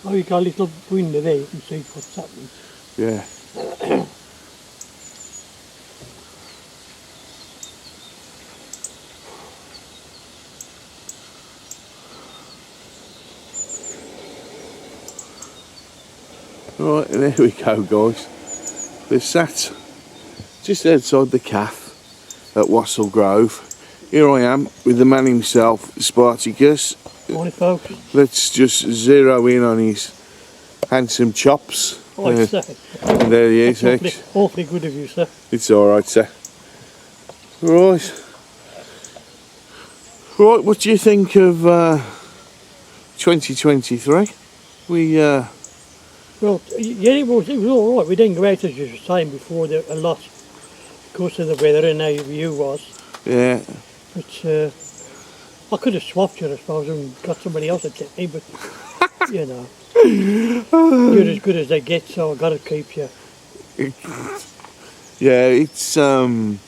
Oh, you got a little window there, you can see what's happening. Yeah. Right, and there we go, guys. We're sat just outside the cafe at Wassell Grove. Here I am with the man himself, Spartacus. Morning, folks. Let's just zero in on his handsome chops. Oh, sir. And there he is. Awfully good of you, sir. It's alright, sir. Right. Right, what do you think of 2023? Well, yeah, it was all right. We didn't go out, as you were saying before, a lot because of the weather and how the view was. Yeah. But I could have swapped you, I suppose, and got somebody else to take me, but, you know, you're as good as they get, so I've got to keep you. Yeah, it's, we'll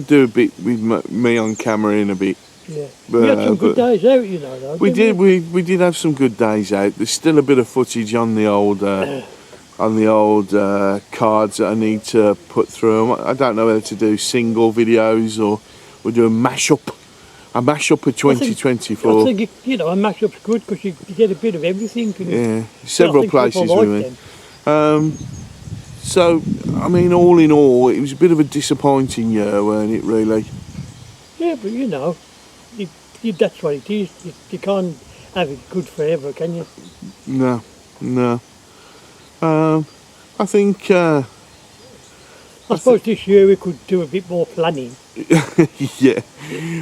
do a bit with me on camera in a bit. Yeah, we had some good days out, you know, though. We did have some good days out. There's still a bit of footage on the old cards that I need to put through. I don't know whether to do single videos or we'll do a mashup of 2024. I think you know, a mashup's good because you get a bit of everything. Yeah, several places we went. So, I mean, all in all, it was a bit of a disappointing year, weren't it, really? Yeah, but you know, that's what it is. You can't have it good forever, can you? No. I think... I suppose this year we could do a bit more planning. Yeah.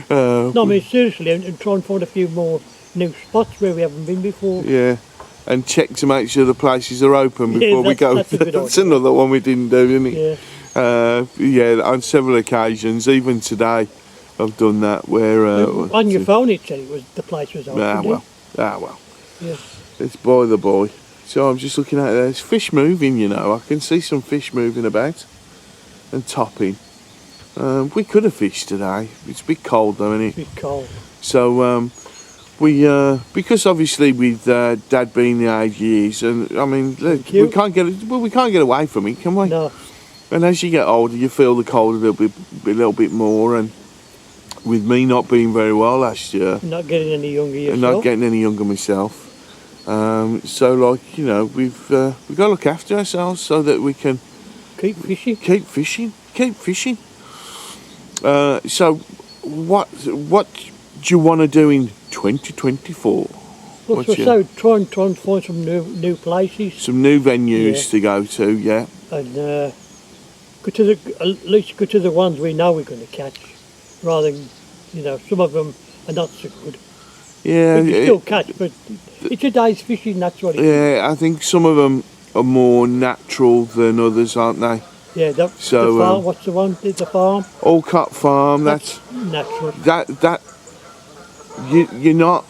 No, I mean, seriously, and try and find a few more new spots where we haven't been before. Yeah. And check to make sure the places are open before we go. That's another one we didn't do, isn't it? Yeah. Yeah, on several occasions, even today, I've done that where... on your phone it said the place was open. well. Yeah. It's by the boy. So I'm just looking at it, there's fish moving, you know. I can see some fish moving about and topping. We could have fished today. It's a bit cold though, isn't it? A bit cold. So because obviously with Dad being the age he is, and I mean we can't get away from it, can we? No. And as you get older, you feel the cold a little bit more. And with me not being very well last year, not getting any younger yourself, and not getting any younger myself, so like you know we've got to look after ourselves so that we can keep fishing. So what do you want to do in 2024? Well, so try and find some new places, some new venues to go to, yeah. And at least go to the ones we know we're going to catch, rather than, you know, some of them are not so good. Yeah, we can still catch, but it's a day's fishing. That's what it is. Yeah, I think some of them are more natural than others, aren't they? Yeah, the farm. What's the one? The farm. Allcott Farm. That's natural. You're not.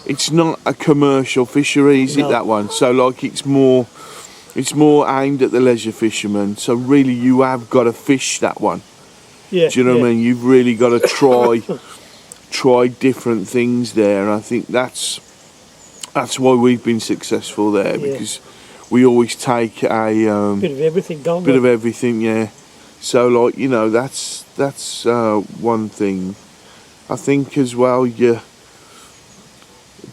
It's not a commercial fishery, is it? That one. So like it's more aimed at the leisure fishermen. So really, you have got to fish that one. Yeah. Do you know what I mean? You've really got to try different things there. And I think that's why we've been successful there, because we always take a bit of everything, don't we? Bit of everything, yeah. So like, you know, that's one thing. I think as well, a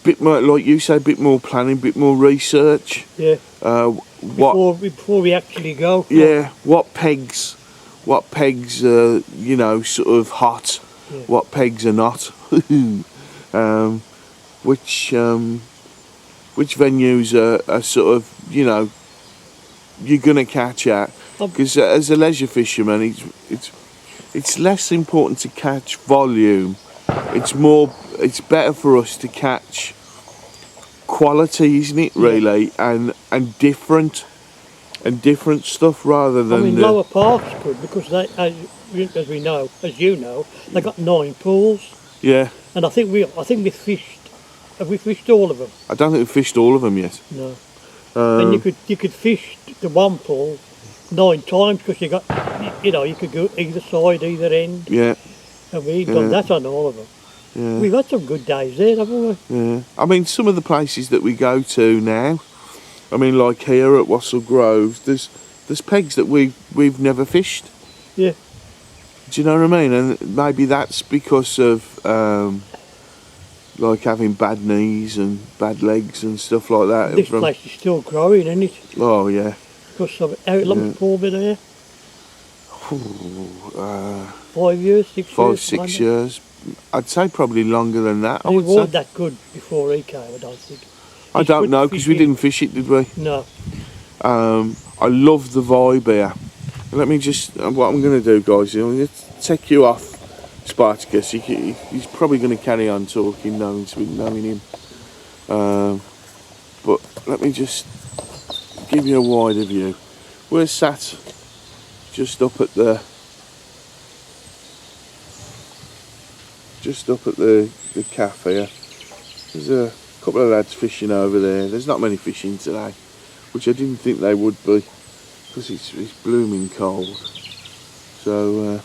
bit more, like you say, a bit more planning, a bit more research. Yeah. Before we actually go. Yeah. What pegs you know, sort of hot. Yeah. What pegs are not. Which venues are sort of, you know, you're gonna catch at, because as a leisure fisherman, it's less important to catch volume. It's better for us to catch quality, isn't it? Really, and different stuff rather than. I mean, Lower Park's good because they, as you know, they got 9 pools. Yeah. And I think we fished. Have we fished all of them? I don't think we've fished all of them yet. No. And you could fish the one pool 9 times because you could go either side, either end. Yeah. And we've done that on all of them. Yeah. We've had some good days there, haven't we? Yeah. I mean, some of the places that we go to now, I mean, like here at Wassell Grove, there's pegs that we've never fished. Yeah. Do you know what I mean? And maybe that's because of like having bad knees and bad legs and stuff like that. This place is still growing, isn't it? Oh yeah. Because of how long before been here? Ooh, 5 years, 6 years? 5, 6 years. I'd say probably longer than that. I It would wasn't say. that good before he came, I don't think. I don't know because we didn't fish it, did we? No. I love the vibe here. Let me just. What I'm going to do, guys, I'm going to take you off Spartacus. He's probably going to carry on talking, knowing him. But let me just give you a wider view. We're sat just up at the cafe here. There's a couple of lads fishing over there. There's not many fishing today, which I didn't think they would be, because it's blooming cold. So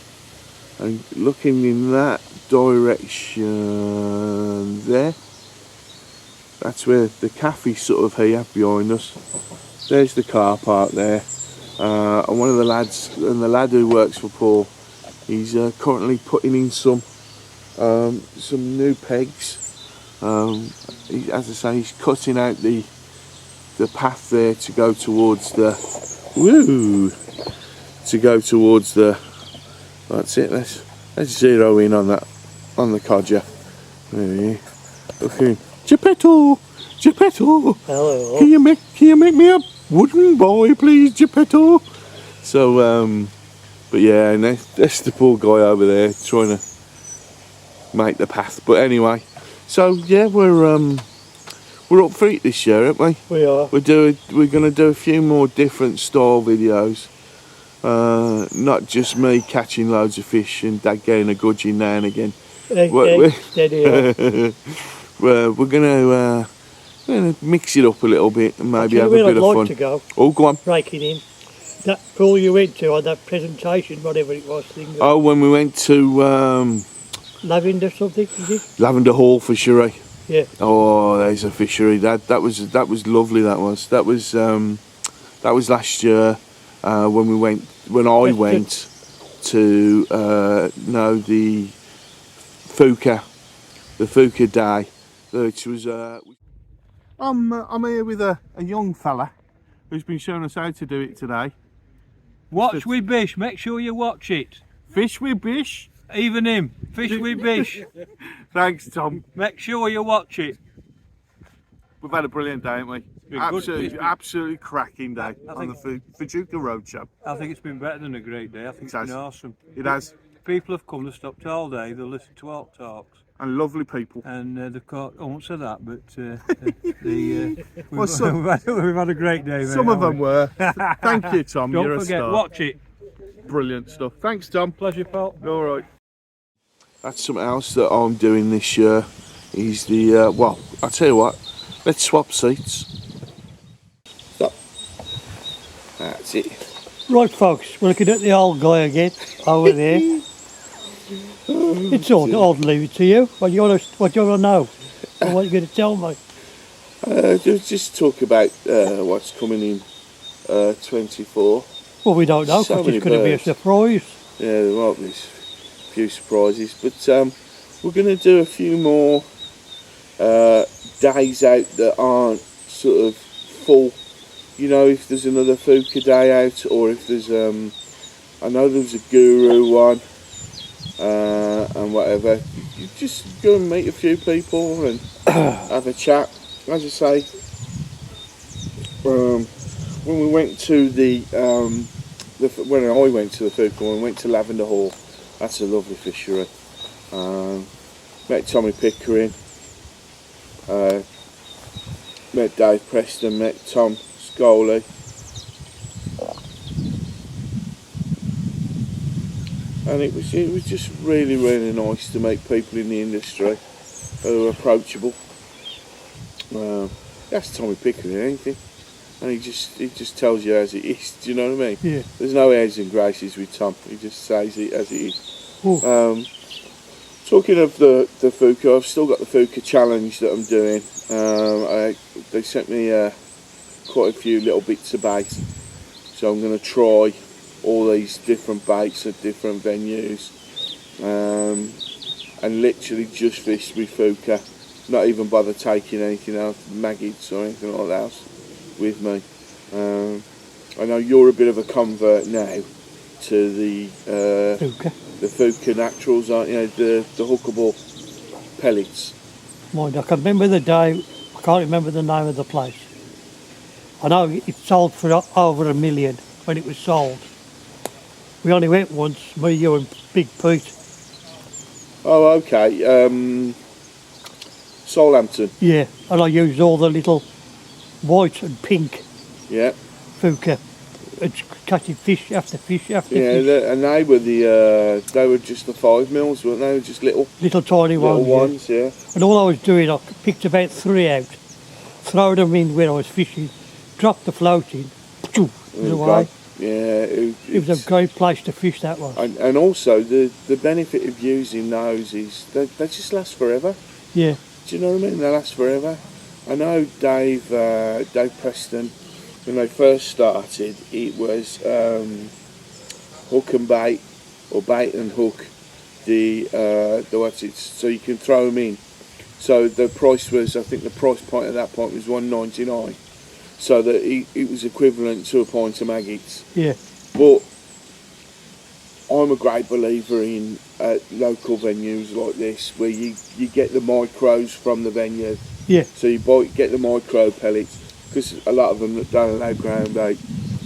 and looking in that direction there, that's where the cafe's sort of here behind us. There's the car park there, and one of the lads, and the lad who works for Paul, he's currently putting in some new pegs. As I say, he's cutting out the path there to go towards the that's it. Let's zero in on that, on the codger. There. Okay, Geppetto. Hello. Can you make me a wooden boy, please, Geppetto? So but yeah, and that's the poor guy over there trying to make the path. But anyway, so yeah, we're up for it this year, aren't we? We are. We're going to do a few more different style videos. Not just me catching loads of fish and Dad getting a gudgeon now and again. Steady on. We're going to mix it up a little bit and maybe have a bit of fun. I'd like to go. Oh, go on. Breaking in. That pool you went to on that presentation, whatever it was. Oh, when we went to Lavender something, is it? Lavender Hall Fishery. Yeah. Oh, there's a fishery. That was lovely. That was last year when I went to the Fuka Day, which was I'm here with a young fella who's been showing us how to do it today. Watch with Bish, make sure you watch it. Fish with Bish. Even him, fish with Bish. Thanks, Tom. Make sure you watch it. We've had a brilliant day, haven't we? Absolutely cracking day on the Fujuka Road Show. I think it's been better than a great day. I think it's been awesome. It has. People have come and stopped all day. They'll listen to our talks. And lovely people. And they've caught, I won't say that, but we've had a great day, mate. Some of them were. Thank you, Tom. Don't You're forget, a star. watch it. Brilliant stuff. Thanks, Tom. Pleasure, pal. All right. That's something else that I'm doing this year. Is the well, I'll tell you what. Let's swap seats. Stop. That's it. Right, folks, we're looking at the old guy again over there. It's all. I'll leave it to you. What do you want to know? Or what are you going to tell me? Just talk about what's coming in 24. Well, we don't know So because many it's going to be a birds. surprise. Yeah, there might be a few surprises, but we're going to do a few more days out that aren't sort of full. You know, if there's another Fuka day out, or if there's I know there's a Guru one, and whatever. You just go and meet a few people and have a chat. As I say, when we went to when I went to the Fuka, when we went to Lavender Hall, that's a lovely fishery. Met Tommy Pickering, met Dave Preston, met Tom Scully. And it was just really nice to meet people in the industry who are approachable. That's Tommy Pickering, ain't he? And he just tells you as it is. Do you know what I mean? Yeah. There's no airs and graces with Tom. He just says it as it is. Talking of the Fuka, I've still got the Fuka challenge that I'm doing. They sent me quite a few little bits of bait, so I'm going to try all these different baits at different venues, and literally just fish with Fuka, not even bother taking anything else, maggots or anything like that with me. I know you're a bit of a convert now to the Fuka. the Fuka Naturals, aren't you? The hookable pellets. Mind, I can remember the day, I can't remember the name of the place. I know it sold for over $1 million when it was sold. We only went once, me, you and Big Pete. Oh, okay. Southampton. Yeah, and I used all the little white and pink Yeah. Fuka. It's catching fish after fish after Yeah, fish. and they were just the 5 mils, weren't they? Just little Little tiny little ones. ones, yeah. And all I was doing, I picked about 3 out, throw them in where I was fishing, dropped the float in, poof, it was away. Yeah, It was a great place to fish, that was. and also the benefit of using those is they just last forever. Yeah, Do you know what I mean? They last forever. I know Dave Preston, when they first started, it was hook and bait, or bait and hook. So you can throw them in. So the price was, I think the price point at that point was $1.99. So that it was equivalent to a pint of maggots. yeah, But I'm a great believer in local venues like this, where you get the micros from the venue. yeah. So you get the micro pellets, because a lot of them don't allow ground bait.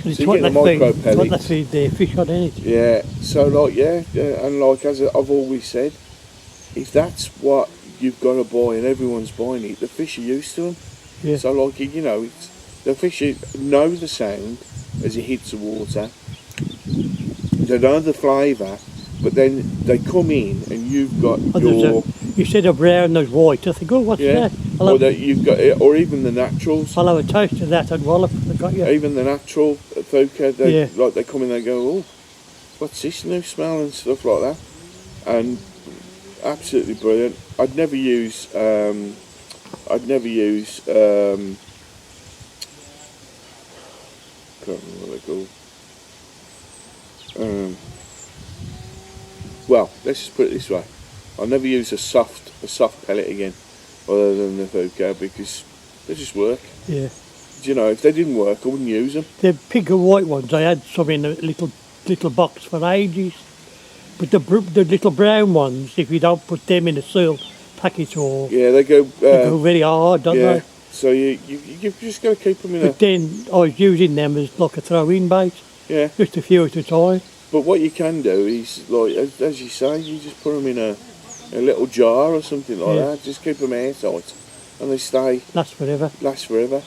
It's So you what get the they micro feed, it's what they pellets. feed their fish on, ain't it? Yeah. So like and like as I've always said, if that's what you've got to buy and everyone's buying it, the fish are used to them. Yeah. So like it's the fish know the sound as it hits the water. They know the flavour, but then they come in and you've got your You said a brown, there's white. I think, oh, what's that? or that you've got or even the naturals. I'll have a taste of that and wallop. I got you. Even the natural Fuka, they Yeah. they come in and they go, oh, what's this new smell and stuff like that, and absolutely brilliant. I'd never use can't remember what they're called. Well, let's just put it this way: I'll never use a soft pellet again, other than the Fuka, because they just work. Yeah. Do you know, if they didn't work, I wouldn't use them. The pink and white ones, I had some in a little box for ages. But the little brown ones, if you don't put them in a sealed packet, or Yeah, they go very hard, don't yeah. they? So you've just got to keep them in But then I was using them as like a throw-in bait, yeah. just a few at a time. But what you can do is, like as you say, you just put them in a little jar or something like that. Just keep them airtight, and they Last forever. last forever.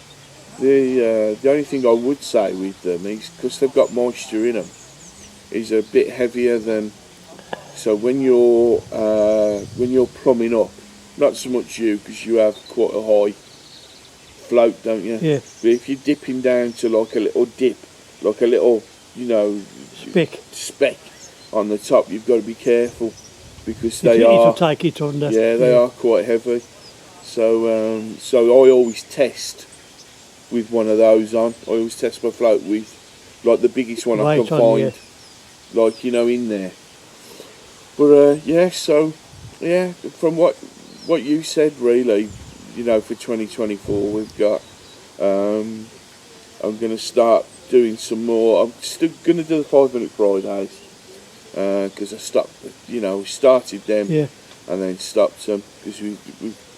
The only thing I would say with them is, because they've got moisture in them, is a bit heavier than. So when you're plumbing up, not so much you, because you have quite a high float, don't you? Yeah. But if you're dipping down to like a little dip, like a little, speck on the top, you've got to be careful, because It'll take it under. yeah, they are quite heavy. So I always test with one of those on. I always test my float with like the biggest one I can find, like in there. But from what you said, really, for 2024 we've got. I'm going to start doing some more. I'm still going to do the 5-minute Fridays, because I stopped. We started them and then stopped them because we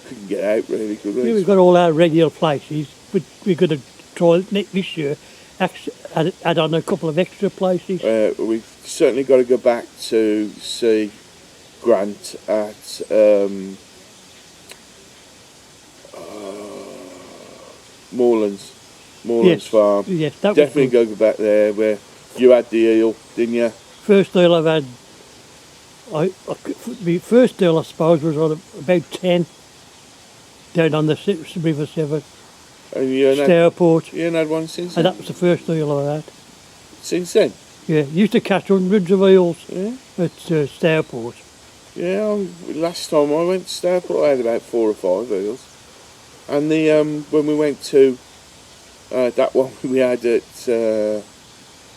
couldn't get out really, could we? Yeah, we've got all our regular places, but we're going to try this year, add on a couple of extra places. We've certainly got to go back to see Grant at Moorlands Farm. Yes, that Definitely was go back there where you had the eel, didn't you? first deal I've had. My first deal, I suppose, was on about 10 down on the River Severn, And you ain't Stourport, had one since and then? that was the first deal I had. Since then? Yeah, used to catch hundreds of eels Yeah. at Stourport. Yeah, last time I went to Stourport I had about 4 or 5 eels. And the when we went to that one we had at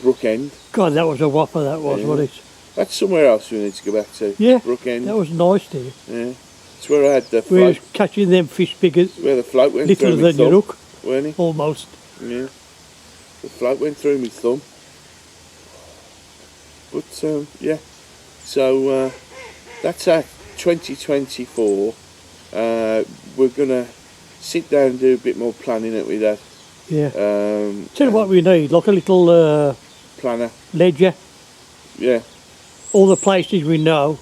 Brook End. God, that was a whopper, that was, Yeah. wasn't it? That's somewhere else we need to go back to. Yeah, Brook End. that was nice there. Yeah. It's where I had the We was float. catching them fish bigger, Where the float went littler through my than your thumb, hook, weren't it? almost. Yeah. The float went through my thumb. But yeah. So that's our 2024. We're gonna sit down and do a bit more planning it with that. Yeah. Tell you what we need, like a little Planner. ledger, Yeah. all the places we know,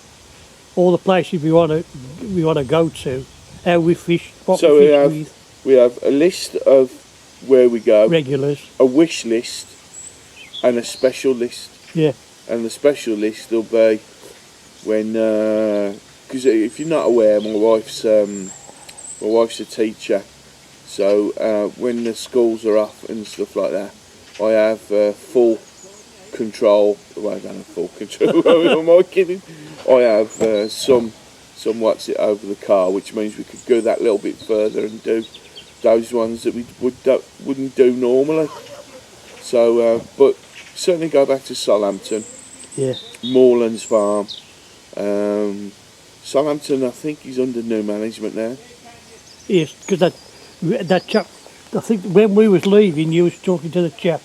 all the places we want to go to, how we fish, what So we fish with, we have a list of where we go, regulars. a wish list, and a special list. Yeah. And the special list will be when, because if you're not aware, my wife's a teacher, so when the schools are off and stuff like that, I have full control. Well, I don't have full control. Am I kidding? I have some what's it over the car, which means we could go that little bit further and do those ones that we wouldn't do normally. So, but certainly go back to Southampton. Yeah. Moorlands Farm. Southampton, I think, is under new management now. Yes, because that chap, I think when we was leaving, you was talking to the chap,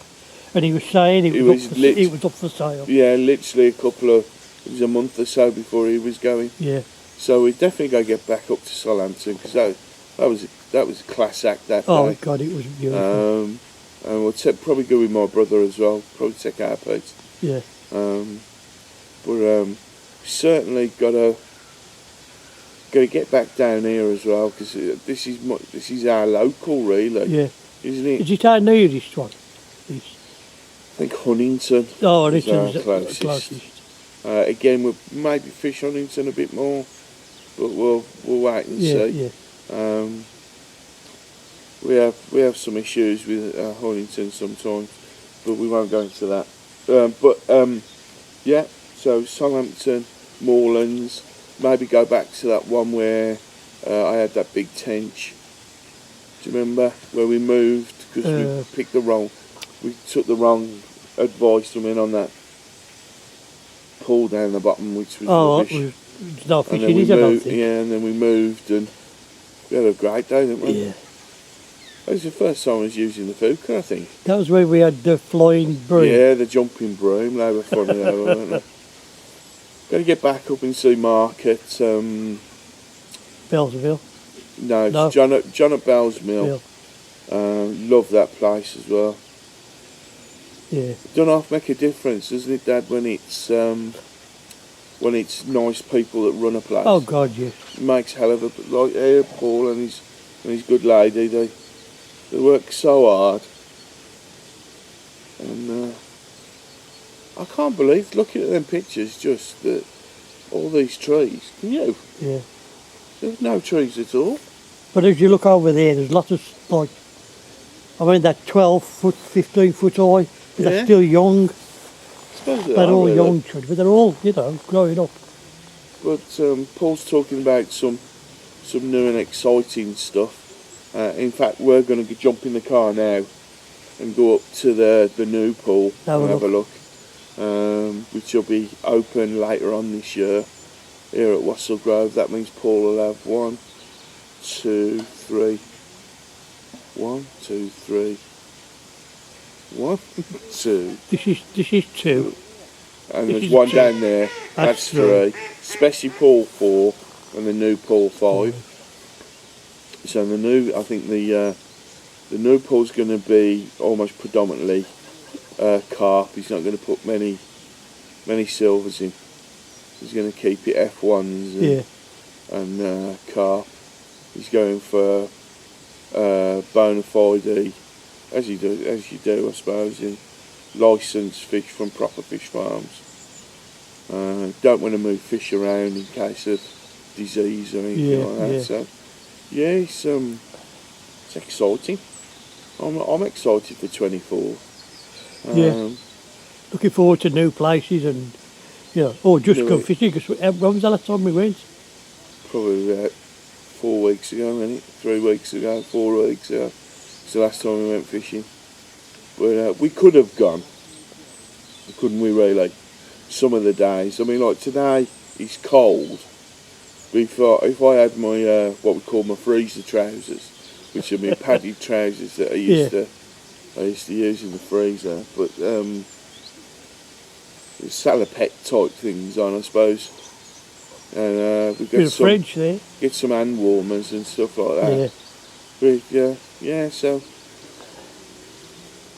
and he was saying it was up for sale. Yeah, literally it was a month or so before he was going. Yeah. So we definitely got to get back up to Southampton because that was a class act that day. Oh God, it was beautiful. And we'll probably go with my brother as well. Probably take our Pete. Yeah. But certainly got to get back down here as well because this is our local, really. Yeah. Isn't it? Is it our nearest one? I think Huntington. Oh, is Huntington's our the closest. Again, we'll maybe fish Huntington a bit more, but we'll wait and see. Yeah. We have some issues with Huntington sometimes, but we won't go into that. Yeah. So Southampton, Moorlands, maybe go back to that one where I had that big tench. Do you remember where we moved because we took the wrong advice from in on that pull down the bottom, which was rubbish. It's not fishing, is it, I don't think. Yeah, and then we moved and we had a great day, didn't we? Yeah. That was the first time I was using the Fuka, I think. That was where we had the flying broom. Yeah, the jumping broom. They were funny, though, weren't they? Got to get back up and see Mark at Bellsville. No, it's John at Bell's Mill. Love that place as well. Yeah. Don't half make a difference, doesn't it, Dad, when it's nice people that run a place? Oh God, yes. It makes hell of a like Paul and his good lady. They work so hard, and I can't believe looking at them pictures. Just that all these trees. Can you? Yeah. There's no trees at all. But as you look over there's lots of that 12 foot, 15 foot high. Yeah. They're still young. I suppose they They're are, all really. young trees, but they're all, growing up. But Paul's talking about some new and exciting stuff. In fact, we're going to jump in the car now and go up to the new pool and have a look, which will be open later on this year here at Wassell Grove. That means Paul will have 1, 2, 3. 1, 2, 3. 1, 2. This is 2. And This there's is one 2. down there. That's 3. Especially pool 4 and the new pool 5. So I think the new pool's going to be almost predominantly carp. He's not going to put many silvers in. He's going to keep it F1s and carp. He's going for bona fide, as you do, I suppose, in licensed fish from proper fish farms. Don't want to move fish around in case of disease or anything like that. So yeah, it's exciting. I'm excited for 24. Looking forward to new places and Yeah. Or just Yeah, go right. fishing, because when was the last time we went? Probably about 4 weeks ago, wasn't it? 3 weeks ago, 4 weeks ago. It's the last time we went fishing. But we could have gone, couldn't we really? Some of the days. I mean, like today, it's cold. But if I had my, what we call my freezer trousers, which are my padded trousers that I used to use in the freezer, but salopette type things on, I suppose. And we've Bit got of French there. get some hand warmers and stuff like that. But yeah, so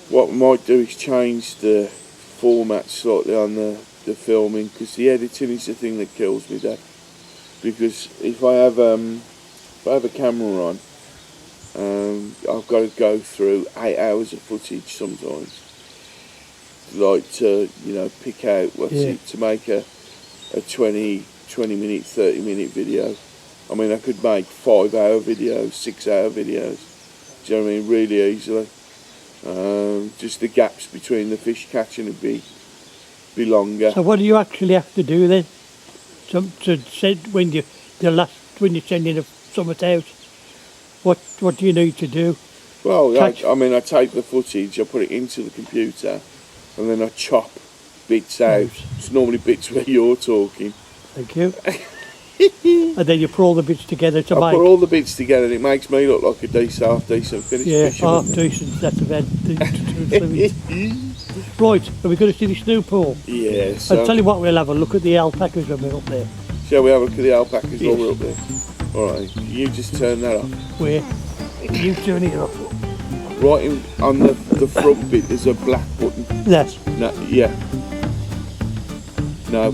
what we might do is change the format slightly on the filming, because the editing is the thing that kills me, Dad. Because if I have a camera on, I've got to go through 8 hours of footage sometimes, like to pick out what's it, to make a 20 minute, 30 minute video. I mean, I could make 5 hour videos, 6 hour videos. Do you know what I mean? Really easily. Just the gaps between the fish catching would be longer. So what do you actually have to do then? To send when you're sending something out? What do you need to do? Well, I take the footage, I put it into the computer, and then I chop bits out. It's normally bits where you're talking. Thank you. And then you put all the bits together to make. I put all the bits together, and it makes me look like a half decent finished fisherman. Half decent. That's about. Right, are we going to see this new pool? Yes. I'll tell you what, we'll have a look at the alpacas when we're up there. Shall we have a look at the alpacas while we're up there? Alright, you just turn that off. Where? You turn it off. Right on the front bit, there's a black button. Yes. No, yeah. No.